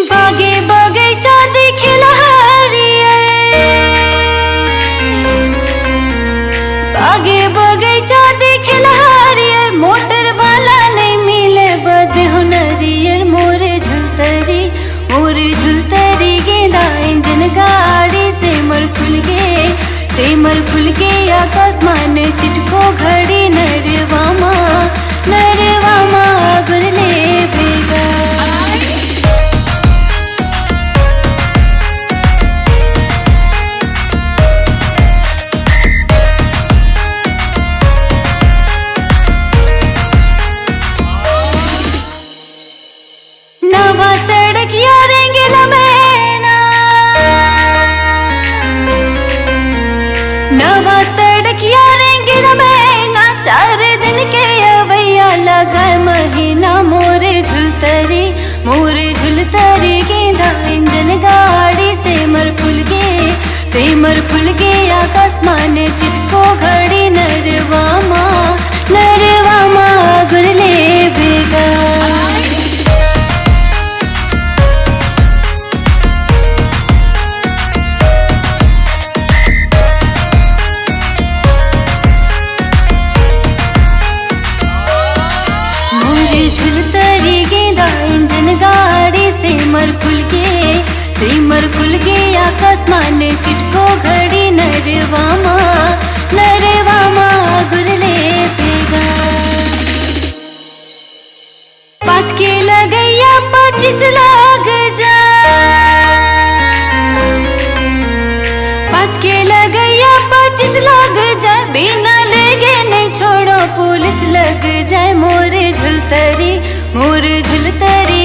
बागे बगीचा दिखला हरियर, बागे बगीचा दिखला हरियर, मोटर वाला नहीं मिले बदहु नरियर। मोरे झुलतरी गेंदा इंजन गाड़ी से मर फुल के आकाशमान चिटको घड़ी नरवामा गुरले भेगा। नवा सड़क यारेंगेला मैना, नवा सड़क यारेंगेला मैना, 4 दिन के अवैया लगा महीना। मोरे झुलतरी गेंदा इंजन गाड़ी से मर फुल के आकाशमान चिटको घड़ी नरवामा गुरले भेगा। झुलतरी गेंदा इंजन गाड़ी से मर फुल के आकाशमान चिटको घड़ी नरवामा गुरले भेगा। 5 के लगैया 25 लाग जा, 5 के लगैया 25 लाग जाए, बिना लेगे नहीं छोड़ो पुलिस लग जाए। मोरे झुलतरी